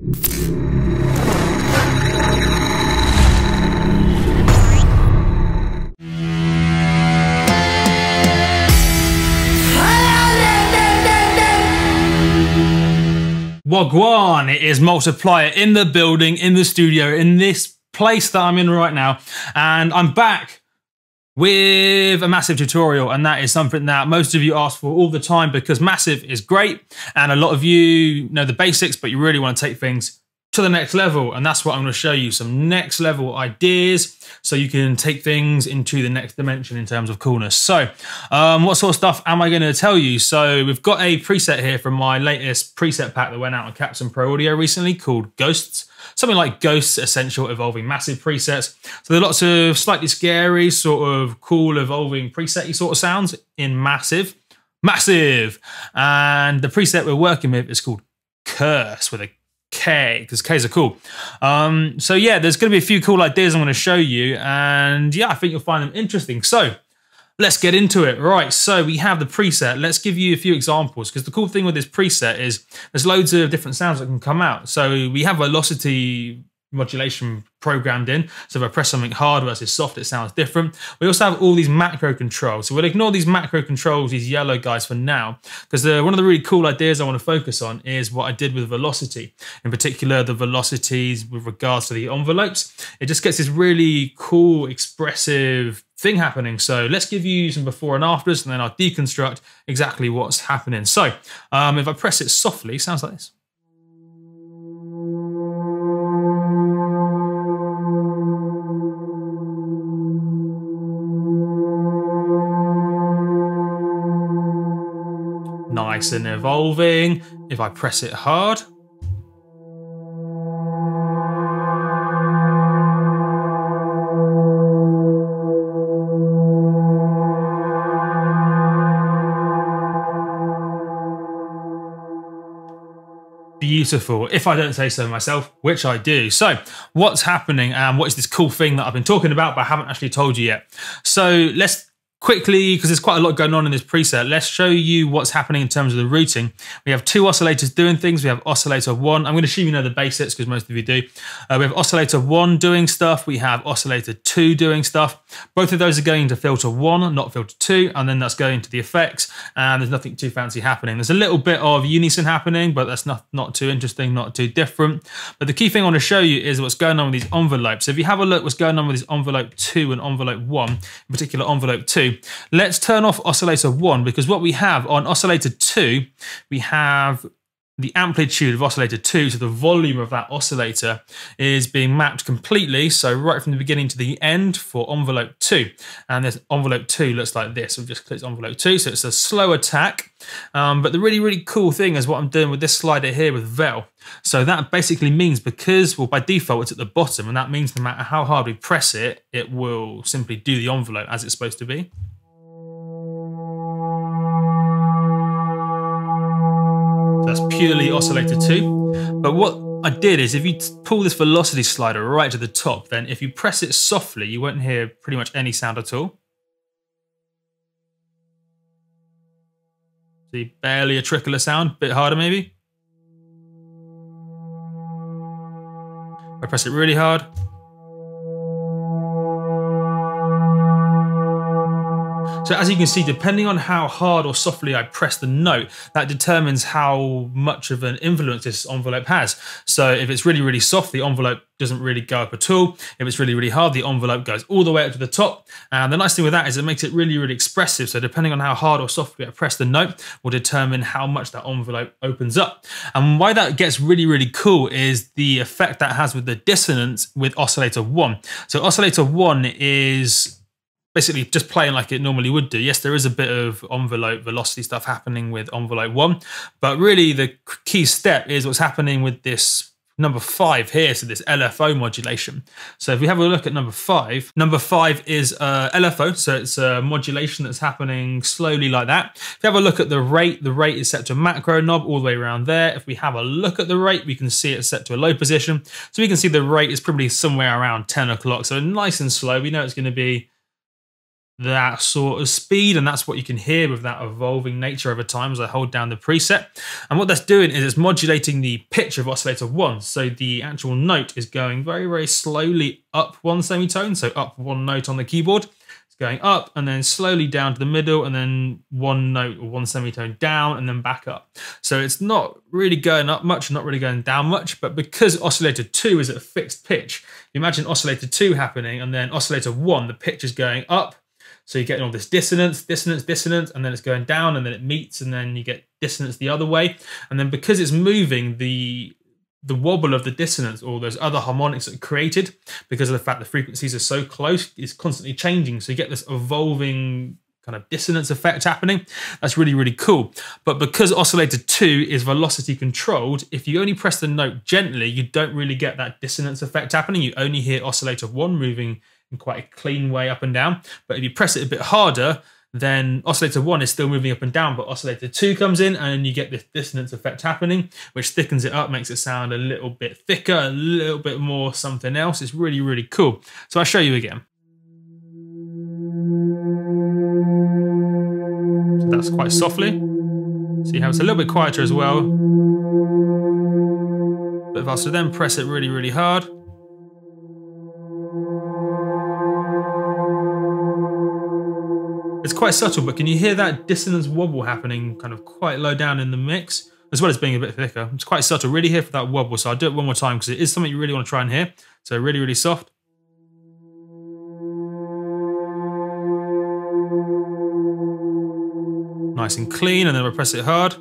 Wagwan, it is Multiplier in the building, in the studio, in this place that I'm in right now. And I'm back with a massive tutorial, and that is something that most of you ask for all the time because massive is great. And a lot of you know the basics, but you really want to take things to the next level. And that's what I'm going to show you, some next level ideas so you can take things into the next dimension in terms of coolness. So what sort of stuff am I going to tell you? So we've got a preset here from my latest preset pack that went out on Captain Pro Audio recently called Ghosts. Something like Ghosts Essential Evolving Massive presets. So there are lots of slightly scary, sort of cool, evolving preset-y sort of sounds in Massive. And the preset we're working with is called Curse with a K, because Ks are cool. So yeah, there's going to be a few cool ideas I'm going to show you, and yeah, I think you'll find them interesting. So let's get into it. Right, so we have the preset. Let's give you a few examples, because the cool thing with this preset is there's loads of different sounds that can come out. So we have velocity modulation programmed in. So if I press something hard versus soft, it sounds different. We also have all these macro controls. So we'll ignore these macro controls, these yellow guys for now, because one of the really cool ideas I want to focus on is what I did with velocity. In particular, the velocities with regards to the envelopes. It just gets this really cool, expressive thing happening. So let's give you some before and afters, and then I'll deconstruct exactly what's happening. So if I press it softly, it sounds like this. Nice and evolving. If I press it hard, beautiful, if I don't say so myself, which I do. So what's happening and what is this cool thing that I've been talking about but I haven't actually told you yet? So let's quickly, because there's quite a lot going on in this preset, let's show you what's happening in terms of the routing. We have two oscillators doing things. We have oscillator 1. I'm going to assume you know the basics because most of you do. We have oscillator 1 doing stuff. We have oscillator 2 doing stuff. Both of those are going to filter 1, not filter 2, and then that's going to the effects, and there's nothing too fancy happening. There's a little bit of unison happening, but that's not too interesting, not too different. But the key thing I want to show you is what's going on with these envelopes. So if you have a look what's going on with this envelope 2 and envelope 1, in particular envelope 2, let's turn off oscillator 1, because what we have on oscillator 2, we have the amplitude of oscillator 2, so the volume of that oscillator is being mapped completely, so right from the beginning to the end for envelope 2. And this envelope 2 looks like this. We've just clicked envelope 2, so it's a slow attack. But the really cool thing is what I'm doing with this slider here with Vel. So that basically means, because, well, by default it's at the bottom, and that means no matter how hard we press it, it will simply do the envelope as it's supposed to be. That's purely oscillator 2. But what I did is, if you pull this velocity slider right to the top, then if you press it softly, you won't hear pretty much any sound at all. See, barely a trickle of sound, bit harder maybe. I press it really hard. So as you can see, depending on how hard or softly I press the note, that determines how much of an influence this envelope has. So if it's really soft, the envelope doesn't really go up at all. If it's really hard, the envelope goes all the way up to the top. And the nice thing with that is it makes it really expressive. So depending on how hard or softly I press the note will determine how much that envelope opens up. And why that gets really cool is the effect that has with the dissonance with oscillator 1. So oscillator 1 is basically just playing like it normally would do. Yes, there is a bit of envelope velocity stuff happening with envelope 1, but really the key step is what's happening with this number 5 here, so this LFO modulation. So if we have a look at number 5 is LFO, so it's a modulation that's happening slowly like that. If you have a look at the rate is set to a macro knob all the way around there. If we have a look at the rate, we can see it's set to a low position. So we can see the rate is probably somewhere around 10 o'clock, so nice and slow. We know it's going to be that sort of speed, and that's what you can hear with that evolving nature over time as I hold down the preset. And what that's doing is it's modulating the pitch of oscillator 1. So the actual note is going very, very slowly up one semitone, so up one note on the keyboard. It's going up and then slowly down to the middle, and then one note or one semitone down and then back up. So it's not really going up much, not really going down much, but because oscillator 2 is at a fixed pitch, imagine oscillator 2 happening and then oscillator 1, the pitch is going up. So you're getting all this dissonance, dissonance, dissonance, and then it's going down, and then it meets, and then you get dissonance the other way. And then because it's moving, the wobble of the dissonance, or those other harmonics that are created, because of the fact the frequencies are so close, is constantly changing. So you get this evolving kind of dissonance effect happening. That's really, really cool. But because oscillator 2 is velocity controlled, if you only press the note gently, you don't really get that dissonance effect happening. You only hear oscillator 1 moving in quite a clean way up and down. But if you press it a bit harder, then oscillator 1 is still moving up and down, but oscillator 2 comes in and you get this dissonance effect happening, which thickens it up, makes it sound a little bit thicker, a little bit more something else. It's really, really cool. So I'll show you again. So that's quite softly. See how it's a little bit quieter as well. But if I was to then press it really, really hard, it's quite subtle, but can you hear that dissonance wobble happening kind of quite low down in the mix, as well as being a bit thicker? It's quite subtle, really here for that wobble. So I'll do it one more time because it is something you really want to try and hear. So really, really soft. Nice and clean, and then we'll press it hard.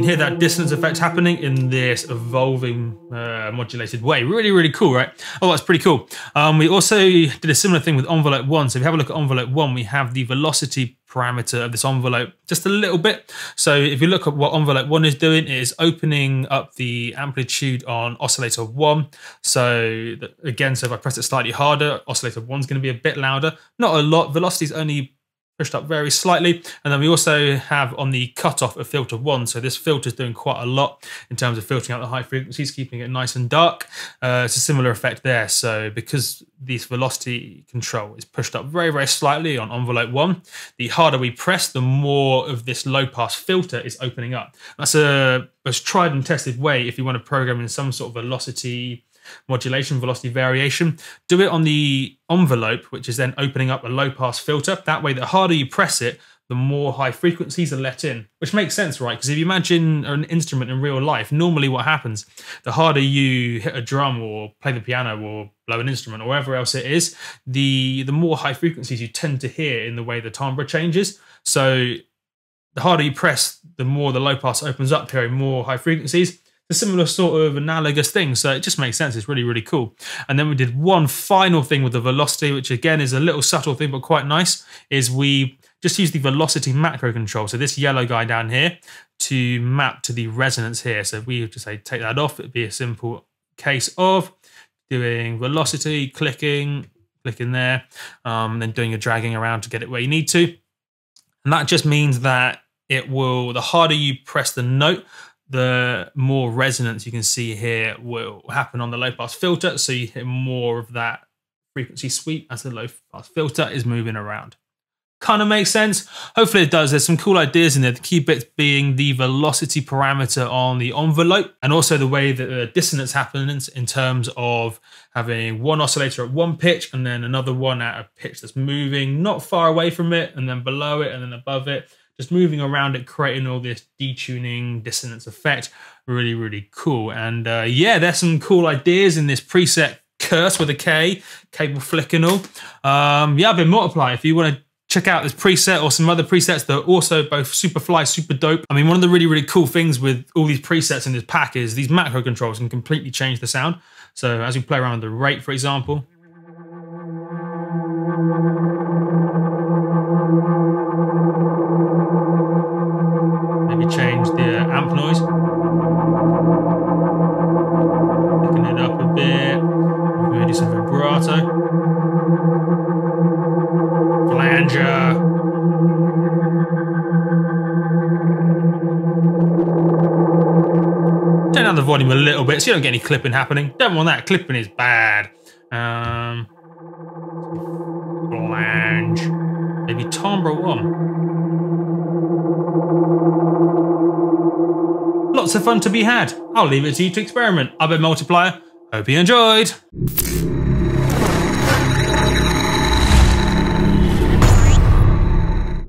Hear that dissonance effect happening in this evolving modulated way. Really, really cool, right? Oh, that's pretty cool. We also did a similar thing with envelope 1. So if you have a look at envelope 1, we have the velocity parameter of this envelope just a little bit. So if you look at what envelope 1 is doing, it is opening up the amplitude on oscillator 1. So again, so if I press it slightly harder, oscillator 1 is going to be a bit louder. Not a lot. Velocity is only pushed up very slightly. And then we also have on the cutoff of filter 1. So this filter is doing quite a lot in terms of filtering out the high frequencies, keeping it nice and dark. It's a similar effect there. So because this velocity control is pushed up very, very slightly on envelope 1, the harder we press, the more of this low pass filter is opening up. That's a tried and tested way if you want to program in some sort of velocity modulation, velocity variation. Do it on the envelope, which is then opening up a low pass filter. That way, the harder you press it, the more high frequencies are let in, which makes sense, right? Because if you imagine an instrument in real life, normally what happens, the harder you hit a drum or play the piano or blow an instrument or whatever else it is, the more high frequencies you tend to hear in the way the timbre changes. So the harder you press, the more the low pass opens up, hearing more high frequencies. A similar sort of analogous thing, so it just makes sense. It's really, really cool. And then we did one final thing with the velocity, which again is a little subtle thing but quite nice, is we just use the velocity macro control. So this yellow guy down here to map to the resonance here. So if we just say take that off, it'd be a simple case of doing velocity, clicking there, then doing a dragging around to get it where you need to. And that just means that it will, the harder you press the note, the more resonance you can see here will happen on the low pass filter. So you hear more of that frequency sweep as the low pass filter is moving around. Kind of makes sense. Hopefully it does. There's some cool ideas in there. The key bits being the velocity parameter on the envelope, and also the way that the dissonance happens in terms of having one oscillator at one pitch and then another one at a pitch that's moving not far away from it, and then below it and then above it. Just moving around it, creating all this detuning dissonance effect. Really, really cool. And yeah, there's some cool ideas in this preset Curse with a K, cable flick and all. Yeah, I've been Multiplier. If you want to check out this preset or some other presets that are also both super fly, super dope. I mean, one of the really, really cool things with all these presets in this pack is these macro controls can completely change the sound. So as we play around with the rate, for example, change the amp noise, picking it up a bit, maybe do some vibrato, flanger, volume a little bit so you don't get any clipping happening. Don't want that. Clipping is bad. Flange. Maybe timbre 1. Lots of fun to be had. I'll leave it to you to experiment. I've been Multiplier. Hope you enjoyed.